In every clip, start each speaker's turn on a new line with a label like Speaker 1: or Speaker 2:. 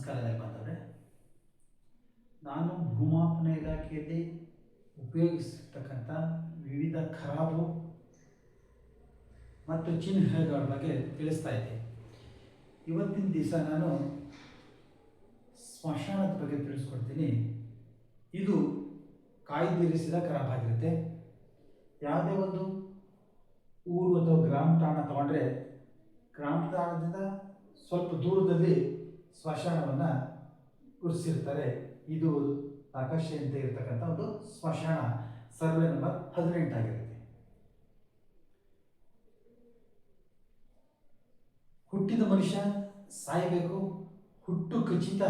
Speaker 1: ನಮಸ್ಕಾರದಲ್ಲಿ ಬಂದವರೆ. ನಾನು ಭೂಮಾಪನ ಇಲಾಖೆಯಲ್ಲಿ ಉಪಯೋಗಿಸಿರ್ತಕ್ಕಂಥ ವಿವಿಧ ಖರಾಬು ಮತ್ತು ಚಿಹ್ನೆಗಳ ಬಗ್ಗೆ ತಿಳಿಸ್ತಾ ಇದ್ದೆ. ಇವತ್ತಿನ ದಿವಸ ನಾನು ಸ್ಮಶಾನದ ಬಗ್ಗೆ ತಿಳಿಸ್ಕೊಡ್ತೀನಿ. ಇದು ಕಾಯ್ದಿರಿಸಿದ ಖರಾಬಾಗಿರುತ್ತೆ. ಯಾವುದೇ ಒಂದು ಊರು ಅಥವಾ ಗ್ರಾಮ ಠಾಣ ತಗೊಂಡ್ರೆ ಗ್ರಾಮ ಠಾಣದಿಂದ ಸ್ವಲ್ಪ ದೂರದಲ್ಲಿ ಸ್ಮಶಾನವನ್ನು ಗುರುತಿಸಿರ್ತಾರೆ. ಇದು ನಕಾಶೆಯಂತೆ ಇರತಕ್ಕಂಥ ಒಂದು ಸ್ಮಶಾನ ಸರ್ವೆ ನಂಬರ್ 18 ಆಗಿರುತ್ತೆ. ಹುಟ್ಟಿದ ಮನುಷ್ಯ ಸಾಯಬೇಕು, ಹುಟ್ಟು ಖಚಿತ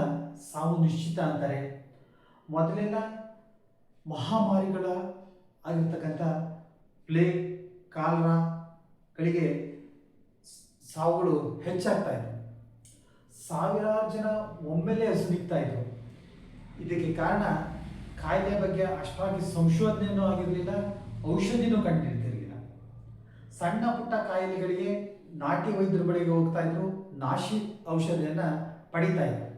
Speaker 1: ಸಾವು ನಿಶ್ಚಿತ ಅಂತಾರೆ. ಮೊದಲೆಲ್ಲ ಮಹಾಮಾರಿಗಳ ಆಗಿರ್ತಕ್ಕಂಥ ಪ್ಲೇಗ್, ಕಾಲರಾಗಳಿಗೆ ಸಾವುಗಳು ಹೆಚ್ಚಾಗ್ತಾ ಇತ್ತು. ಸಾವಿರಾರು ಜನ ಒಮ್ಮೆಲೇ ಹಸುನಿಗ್ತಾ ಇದ್ರು. ಇದಕ್ಕೆ ಕಾರಣ ಕಾಯಿಲೆ ಬಗ್ಗೆ ಅಷ್ಟಾಗಿ ಸಂಶೋಧನೆಯೂ ಆಗಿರಲಿಲ್ಲ, ಔಷಧಿನೂ ಕಂಡಿರ್ತಿರಲಿಲ್ಲ. ಸಣ್ಣ ಪುಟ್ಟ ಕಾಯಿಲೆಗಳಿಗೆ ನಾಟಿ ವೈದ್ಯರ ಬಳಿಗೆ ಹೋಗ್ತಾ ಇದ್ರು, ನಾಶಿ ಔಷಧಿಯನ್ನು ಪಡಿತಾ ಇದ್ರು.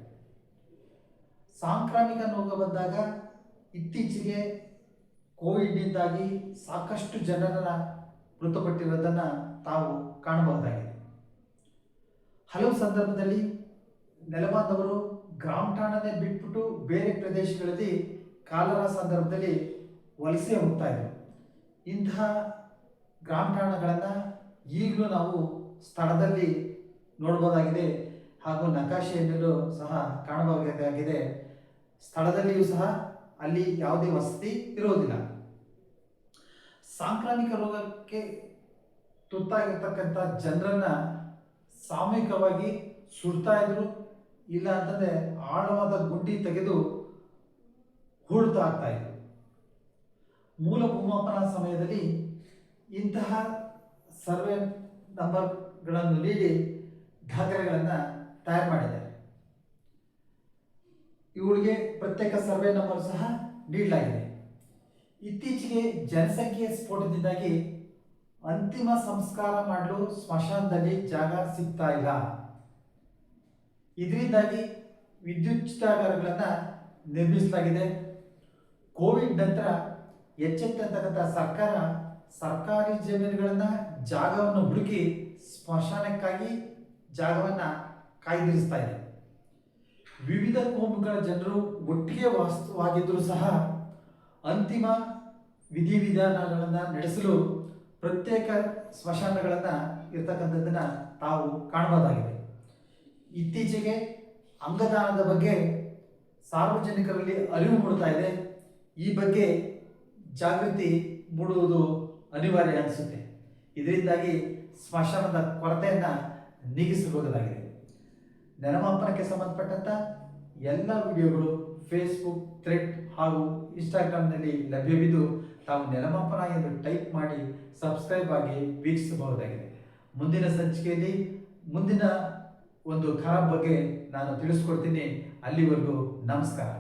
Speaker 1: ಸಾಂಕ್ರಾಮಿಕ ರೋಗ ಬಂದಾಗ ಇತ್ತೀಚೆಗೆ ಕೋವಿಡ್ನಿಂದಾಗಿ ಸಾಕಷ್ಟು ಜನರ ಮೃತಪಟ್ಟಿರೋದನ್ನು ತಾವು ಕಾಣಬಹುದಾಗಿದೆ. ಹಲವು ಸಂದರ್ಭದಲ್ಲಿ ನೆಲಬಾಂಧವರು ಗ್ರಾಮ ಠಾಣನೇ ಬಿಟ್ಬಿಟ್ಟು ಬೇರೆ ಪ್ರದೇಶಗಳಲ್ಲಿ ಕಾಲರಾ ಸಂದರ್ಭದಲ್ಲಿ ವಲಸೆ ಹೋಗ್ತಾ ಇದ್ರು. ಇಂತಹ ಗ್ರಾಮ ಠಾಣಗಳನ್ನು ಈಗಲೂ ನಾವು ಸ್ಥಳದಲ್ಲಿ ನೋಡ್ಬೋದಾಗಿದೆ ಹಾಗೂ ನಕಾಶೆಯಲ್ಲೂ ಸಹ ಕಾಣಬಹುದಾಗಿದೆ. ಸ್ಥಳದಲ್ಲಿಯೂ ಸಹ ಅಲ್ಲಿ ಯಾವುದೇ ವಸತಿ ಇರೋದಿಲ್ಲ. ಸಾಂಕ್ರಾಮಿಕ ರೋಗಕ್ಕೆ ತುತ್ತಾಗಿರ್ತಕ್ಕಂಥ ಜನರನ್ನ ಸಾಮೂಹಿಕವಾಗಿ ಸುಡ್ತಾ ಇದ್ರು. ಇಲ್ಲ ಅಂತಂದರೆ ಆಳವಾದ ಗುಂಡಿ ತೆಗೆದು ಹೂಳ್ತಾ ಆಗ್ತಾ ಇದ್ರು. ಮೂಲ ಭೂಮಾಪನ ಸಮಯದಲ್ಲಿ ಇಂತಹ ಸರ್ವೆ ನಂಬರ್ಗಳನ್ನು ನೀಡಿ ದಾಖಲೆಗಳನ್ನು ತಯಾರು ಮಾಡಿದ್ದಾರೆ. ಇವುಗಳಿಗೆ ಪ್ರತ್ಯೇಕ ಸರ್ವೆ ನಂಬರ್ ಸಹ ನೀಡಲಾಗಿದೆ. ಇತ್ತೀಚೆಗೆ ಜನಸಂಖ್ಯೆಯ ಸ್ಫೋಟದಿಂದಾಗಿ ಅಂತಿಮ ಸಂಸ್ಕಾರ ಮಾಡಲು ಸ್ಮಶಾನದಲ್ಲಿ ಜಾಗ ಸಿಗ್ತಾ ಇಲ್ಲ. ಇದರಿಂದಾಗಿ ವಿದ್ಯುಚ್ಛಿತಾಗಾರಗಳನ್ನು ನಿರ್ಮಿಸಲಾಗಿದೆ. ಕೋವಿಡ್ ನಂತರ ಎಚ್ಚೆತ್ತಕ್ಕಂಥ ಸರ್ಕಾರ ಸರ್ಕಾರಿ ಜಮೀನುಗಳನ್ನು ಜಾಗವನ್ನು ಹುಡುಕಿ ಸ್ಮಶಾನಕ್ಕಾಗಿ ಜಾಗವನ್ನು ಕಾಯ್ದಿರಿಸ್ತಾ ಇದೆ. ವಿವಿಧ ಕೋಮುಗಳ ಜನರು ಒಟ್ಟಿಗೆ ವಾಸವಾಗಿದ್ದರೂ ಸಹ ಅಂತಿಮ ವಿಧಿವಿಧಾನಗಳನ್ನು ನಡೆಸಲು ಪ್ರತ್ಯೇಕ ಸ್ಮಶಾನಗಳನ್ನು ಇರ್ತಕ್ಕಂಥದ್ದನ್ನು ತಾವು ಕಾಣಬಹುದಾಗಿದೆ. ಇತ್ತೀಚೆಗೆ ಅಂಗದಾನದ ಬಗ್ಗೆ ಸಾರ್ವಜನಿಕರಲ್ಲಿ ಅರಿವು ಮೂಡ್ತಾ ಇದೆ. ಈ ಬಗ್ಗೆ ಜಾಗೃತಿ ಮೂಡುವುದು ಅನಿವಾರ್ಯ ಅನಿಸುತ್ತೆ. ಇದರಿಂದಾಗಿ ಸ್ಮಶಾನದ ಕೊರತೆಯನ್ನು ನೀಗಿಸಬಹುದಾಗಿದೆ. ನೆಲಮಾಪನಕ್ಕೆ ಸಂಬಂಧಪಟ್ಟಂಥ ಎಲ್ಲ ವಿಡಿಯೋಗಳು ಫೇಸ್ಬುಕ್, ಥ್ರೆಡ್ ಹಾಗೂ ಇನ್ಸ್ಟಾಗ್ರಾಮ್ನಲ್ಲಿ ಲಭ್ಯವಿದ್ದು ತಾವು ನೆಲಮಾಪನ ಎಂದು ಟೈಪ್ ಮಾಡಿ ಸಬ್ಸ್ಕ್ರೈಬ್ ಆಗಿ ವೀಕ್ಷಿಸಬಹುದಾಗಿದೆ. ಮುಂದಿನ ಸಂಚಿಕೆಯಲ್ಲಿ ಮುಂದಿನ ಒಂದು ಖರಾಬ್ ಬಗ್ಗೆ ನಾನು ತಿಳಿಸ್ಕೊಡ್ತೀನಿ. ಅಲ್ಲಿವರೆಗೂ ನಮಸ್ಕಾರ.